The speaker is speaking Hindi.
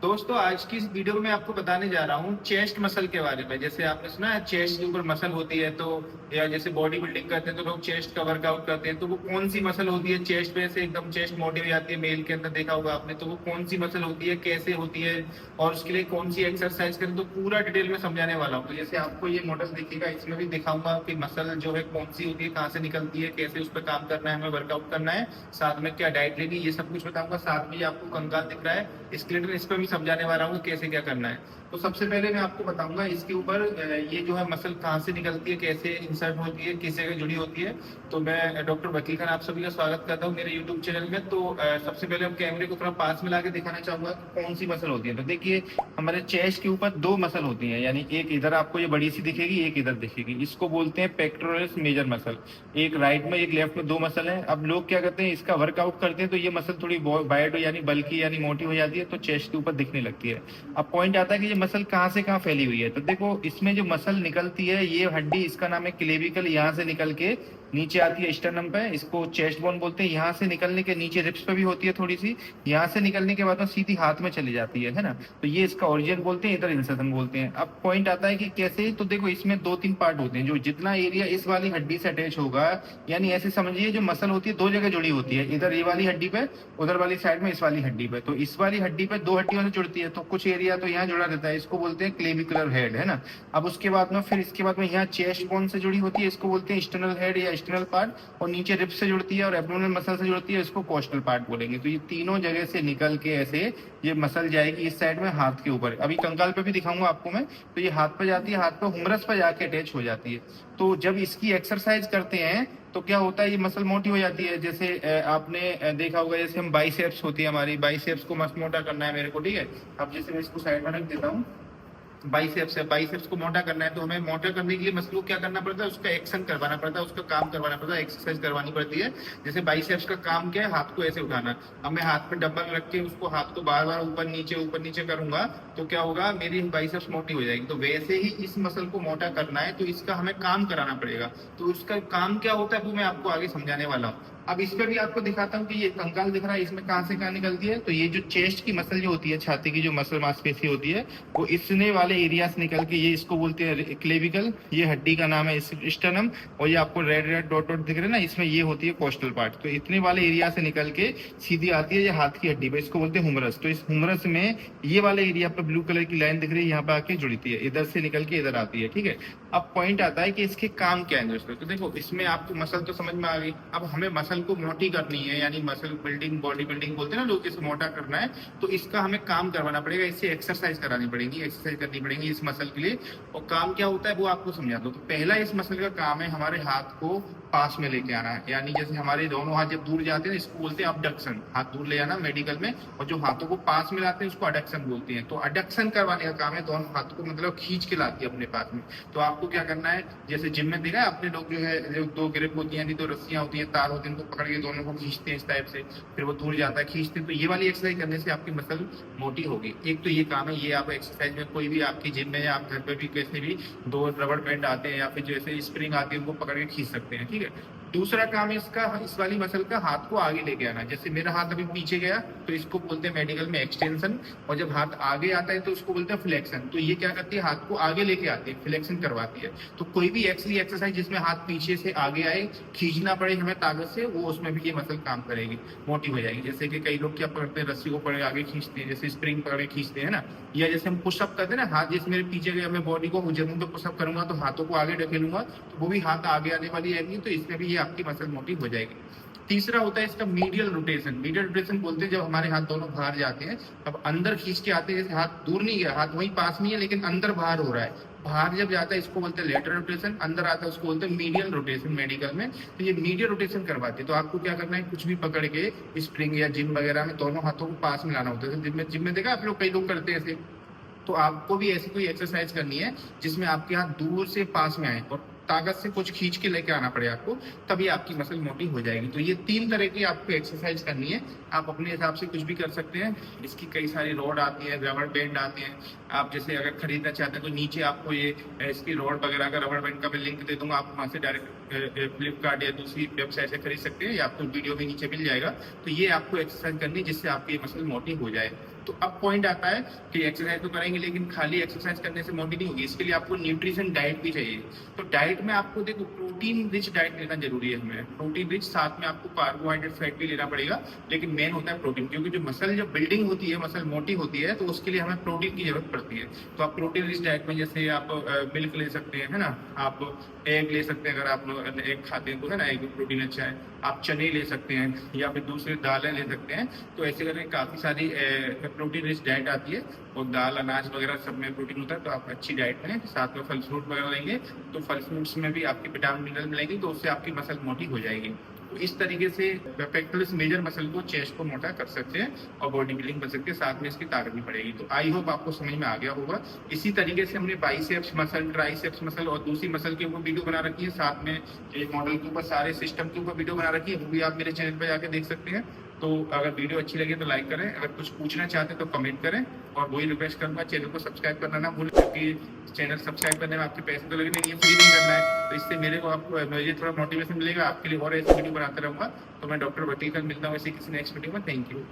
दोस्तों आज की इस वीडियो में आपको बताने जा रहा हूँ चेस्ट मसल के बारे में। जैसे आपने सुना है चेस्ट के ऊपर मसल होती है, तो या जैसे बॉडी बिल्डिंग करते हैं तो लोग चेस्ट का वर्कआउट करते हैं, तो वो कौन सी मसल होती है चेस्ट पे से एकदम चेस्ट मोटी हो जाती है मेल के अंदर, देखा होगा आपने। तो वो कौन सी मसल होती है, कैसे होती है और उसके लिए कौन सी एक्सरसाइज करें, तो पूरा डिटेल में समझाने वाला हूँ। तो जैसे आपको ये मॉडल दिखेगा, इसमें भी दिखाऊंगा कि मसल जो है कौन सी होती है, कहाँ से निकलती है, कैसे उस पर काम करना है, हमें वर्कआउट करना है, साथ में क्या डाइट लेनी, ये सब कुछ बताऊंगा। साथ में आपको कंकाल दिख रहा है, स्केलेटन, इस पर भी समझाने वाला हूँ कैसे क्या करना है। तो सबसे पहले मैं आपको बताऊंगा इसके ऊपर ये जो है मसल कहाँ से निकलती है, कैसे इंसर्ट होती है, किससे जुड़ी होती है। तो मैं डॉक्टर वकील खान आप सभी का स्वागत करता हूँ मेरे यूट्यूब चैनल में। तो सबसे पहले हम कैमरे को थोड़ा पास में लाके दिखाना चाहूंगा कौन सी मसल होती है। तो देखिए हमारे चेस्ट के ऊपर दो मसल होती है, यानी एक इधर आपको ये बड़ी सी दिखेगी, एक इधर दिखेगी। इसको बोलते हैं पेक्टोरलिस मेजर मसल। एक राइट में एक लेफ्ट में दो मसल है। अब लोग क्या करते हैं, इसका वर्कआउट करते हैं तो ये मसल थोड़ी वाइड यानी बल्कि यानी मोटी हो जाती है, तो चेस्ट के ऊपर दिखने लगती है। अब पॉइंट आता है कि ये मसल कहाँ से कहाँ फैली हुई है। तो देखो इसमें जो मसल निकलती है, ये हड्डी, इसका नाम है क्लेविकल, यहाँ से निकल के नीचे आती है स्टर्नम पे, इसको चेस्ट बोन बोलते हैं। यहाँ से निकलने के नीचे रिब्स पे भी होती है थोड़ी सी, यहाँ से निकलने के बाद में सीधी हाथ में चली जाती है ना। तो ये इसका ओरिजिन बोलते हैं, इधर इंसर्शन बोलते हैं। अब पॉइंट आता है कि कैसे। तो देखो इसमें दो तीन पार्ट होते हैं। जो जितना एरिया इस वाली हड्डी से अटैच होगा, यानी ऐसे समझिए जो मसल होती है दो जगह जुड़ी होती है, इधर ये वाली हड्डी पे, उधर वाली साइड में इस वाली हड्डी पे। तो इस वाली हड्डी पे दो हड्डियों से जुड़ती है, तो कुछ एरिया तो यहाँ जुड़ा रहता है, इसको बोलते हैं क्लेविकुलर हेड, है ना। अब उसके बाद में फिर इसके बाद में यहाँ चेस्ट बोन से जुड़ी होती है, इसको बोलते हैं एक्सटर्नल हेड या एक्सटर्नल पार्ट। और नीचे रिब्स से जुड़ती है और एब्डोमिनल मसल से जुड़ती है, इसको कोस्टल पार्ट बोलेंगे। तो ये तीनों जगह से निकल के ऐसे ये मसल जाएगी इस साइड में हाथ के ऊपर। अभी कंकाल पे भी दिखाऊंगा आपको मैं। तो ये हाथ पे जाती है, हाथ पे हुमरस पे जाके अटैच हो जाती है। तो जब इसकी एक्सरसाइज करते हैं तो क्या होता है, ये मसल मोटी हो जाती है। जैसे आपने देखा होगा, जैसे हम बाइसेप्स होती है हमारी, बाइसेप्स को मस्त मोटा करना है मेरे को, ठीक है। अब जैसे मैं इसको साइड में रख देता हूँ, बाइसेप्स है, बाइसेप्स को मोटा करना है, तो हमें मोटा करने के लिए मसल को क्या करना पड़ता है, उसका एक्शन करवाना पड़ता है, उसका काम करवाना पड़ता है, एक्सरसाइज करवानी पड़ती है। जैसे बाइसेप्स का काम क्या है, हाथ को ऐसे उठाना। अब मैं हाथ पे डंबल रख के उसको हाथ को बार बार ऊपर नीचे करूंगा, तो क्या होगा, मेरी बाइसेप्स मोटी हो जाएगी। तो वैसे ही इस मसल को मोटा करना है, तो इसका हमें काम कराना पड़ेगा। तो उसका काम क्या होता है वो मैं आपको आगे समझाने वाला हूँ। अब इस पे भी आपको दिखाता हूँ कि ये कंकाल दिख रहा है, इसमें कहाँ से कहाँ निकलती है। तो ये जो चेस्ट की मसल जो होती है, छाती की जो मसल मांसपेशी होती है, वो इसने वाले एरिया से निकल के, ये इसको बोलते हैं क्लेविकल, ये हड्डी का नाम है स्टर्नम। और ये आपको रेड रेड डॉट डॉट दिख रहे हैं ना, इसमें ये होती है कोस्टल पार्ट। तो इतने वाले एरिया से निकल के सीधी आती है ये हाथ की हड्डी पे, इसको बोलते हैं हुमरस। तो इस हुमरस में ये वाले एरिया पे ब्लू कलर की लाइन दिख रही है, यहाँ पे आके जुड़ती है, इधर से निकल के इधर आती है, ठीक है। अब पॉइंट आता है कि इसके काम क्या है दोस्तों। तो देखो इसमें आपको मसल तो समझ में आ गई। अब हमें मसल को मोटी करनी है, यानी मसल बिल्डिंग, बॉडी बिल्डिंग बोलते हैं ना लोग, इसे मोटा करना है, तो इसका हमें काम करवाना पड़ेगा, इससे एक्सरसाइज करानी पड़ेगी, एक्सरसाइज करनी पड़ेगी इस मसल के लिए। और काम क्या होता है वो आपको समझा दो। तो पहला इस मसल का काम है हमारे हाथ को पास में लेके आना है, यानी जैसे हमारे दोनों हाथ जब दूर जाते हैं इसको बोलते हैं अबडक्शन, हाथ दूर ले आना मेडिकल में। और जो हाथों को पास में लाते हैं उसको अडक्शन बोलते हैं। तो अडक्शन करवाने का काम है, दोनों हाथों को मतलब खींच के लाती है अपने पास में। तो आपको क्या करना है, जैसे जिम में देखा है अपने लोग जो है, जो दो ग्रिप होती है, दो रस्सियां होती है, तार होते हैं, उनको पकड़ के दोनों को खींचते हैं इस टाइप से, फिर वो दूर जाता है, खींचते हैं। तो ये वाली एक्सरसाइज करने से आपकी मसल मोटी होगी। एक तो ये काम है, ये आप एक्सरसाइज में कोई भी आपकी जिम में या आप घर पे भी कैसे भी दो रबड़ बैंड आते हैं या फिर जैसे स्प्रिंग आती है उनको पकड़ के खींच सकते हैं, ठीक है। दूसरा काम है इसका, इस वाली मसल का हाथ को आगे लेके आना। जैसे मेरा हाथ अभी पीछे गया तो इसको बोलते हैं मेडिकल में एक्सटेंशन, और जब हाथ आगे आता है तो उसको बोलते हैं फ्लेक्शन। तो ये क्या करती है, हाथ को आगे लेके आती है, फ्लेक्शन करवाती है। तो कोई भी एक्सरसाइज जिसमें हाथ पीछे से आगे आए, खींचना पड़े हमें ताकत से, वो उसमें भी ये मसल काम करेगी, मोटी हो जाएगी। जैसे कि कई लोग क्या पकड़ते हैं, रस्सी को पकड़ आगे खींचते हैं, जैसे स्प्रिंग पकड़ के खींचते हैं ना, या जैसे हम पुशअप करते हैं ना, हाथ जैसे मेरे पीछे गया, मैं बॉडी को जमीन पे पुशअप करूंगा तो हाथों को आगे ढकेलूंगा, तो वो भी हाथ आगे आने वाली है, तो इसमें भी ये आपकी मसल मोटी हो जाएगी। तीसरा होता है इसका मीडियल रोटेशन। मीडियल रोटेशन बोलते हैं जब हमारे हाथ दोनों बाहर जाते हैं, तब अंदर खींच के आते हैं, जैसे हाथ दूर नहीं गया, हाथ वहीं पास में है लेकिन अंदर बाहर हो रहा है, बाहर जब जाता है इसको बोलते हैं लेटरल रोटेशन, अंदर आता है उसको बोलते हैं मीडियल रोटेशन मेडिकल में। तो ये मीडियल रोटेशन करवाते हैं। तो आपको क्या करना है, कुछ भी पकड़ के स्प्रिंग या जिम वगैरह में दोनों हाथों को पास में लाना होता है। जिम में देखा आप लोग, कई लोग करते हैं ऐसे। तो आपको भी ऐसी कोई एक्सरसाइज करनी है जिसमें आपके हाथ दूर से पास में आए और ताकत से कुछ खींच के लेके आना पड़े आपको, तभी आपकी मसल मोटी हो जाएगी। तो ये तीन तरह की आपको एक्सरसाइज करनी है। आप अपने हिसाब से कुछ भी कर सकते हैं। इसकी कई सारी रॉड आती है, रबड़ बैंड आते हैं। आप जैसे अगर खरीदना चाहते हैं तो नीचे आपको ये इसकी रॉड वगैरह का, रबड़ बैंड का मैं लिंक दे दूंगा, आप वहाँ से डायरेक्ट फ्लिपकार्ट या दूसरी वेबसाइट से खरीद सकते हैं, या आपको वीडियो भी नीचे मिल जाएगा। तो ये आपको एक्सरसाइज करनी है जिससे आपकी ये मसल मोटी हो जाए। तो अब पॉइंट आता है कि एक्सरसाइज तो करेंगे लेकिन खाली एक्सरसाइज करने से मोटी नहीं होगी, इसके लिए आपको न्यूट्रिशन डाइट भी चाहिए। तो डाइट में आपको देखो प्रोटीन रिच डाइट लेना जरूरी है हमें, प्रोटीन रिच, साथ में आपको कार्बोहाइड्रेट फैट भी लेना पड़ेगा, लेकिन मेन होता है प्रोटीन, क्योंकि जो मसल जब बिल्डिंग होती है, मसल मोटी होती है, तो उसके लिए हमें प्रोटीन की जरूरत पड़ती है। तो आप प्रोटीन रिच डाइट में जैसे आप मिल्क ले सकते हैं, है ना, आप एग ले सकते हैं, अगर आप एग खाते हैं तो, है ना, एग प्रोटीन अच्छा है। आप चने ले सकते हैं या फिर दूसरे दालें ले सकते हैं। तो ऐसे करके काफ़ी सारी प्रोटीन रिच डाइट आती है, और दाल अनाज वगैरह सब में प्रोटीन होता है। तो आप अच्छी डाइट लें, साथ में फल फ्रूट वगैरह लेंगे, तो फल फ्रूट्स में भी आपकी विटामिन मिनरल मिलेगी, तो उससे आपकी मसल मोटी हो जाएगी। तो इस तरीके से पेक्टोरल्स मेजर मसल को, चेस्ट को मोटा कर सकते हैं और बॉडी बिल्डिंग कर सकते हैं, साथ में इसकी ताकत भी बढ़ेगी। तो आई होप आपको समझ में आ गया होगा। इसी तरीके से हमने बाइसेप्स मसल, ट्राइसेप्स मसल और दूसरी मसल के ऊपर वीडियो बना रखी है, साथ में एक मॉडल के ऊपर सारे सिस्टम के ऊपर वीडियो बना रखी है, वो भी आप मेरे चैनल पर जाके देख सकते हैं। तो अगर वीडियो अच्छी लगे तो लाइक करें, अगर कुछ पूछना चाहते हैं तो कमेंट करें, और वही रिक्वेस्ट करूंगा चैनल को सब्सक्राइब करना ना भूलें, क्योंकि चैनल सब्सक्राइब करने में आपके पैसे तो लगने नहीं है, फ्री नहीं करना है। तो इससे मेरे को आपको मुझे थोड़ा मोटिवेशन मिलेगा, आपके लिए और ऐसी वीडियो बनाता रहूँगा। तो मैं डॉक्टर वकील मिलता हूँ ऐसे किसी नेक्स्ट वीडियो में। Thank you.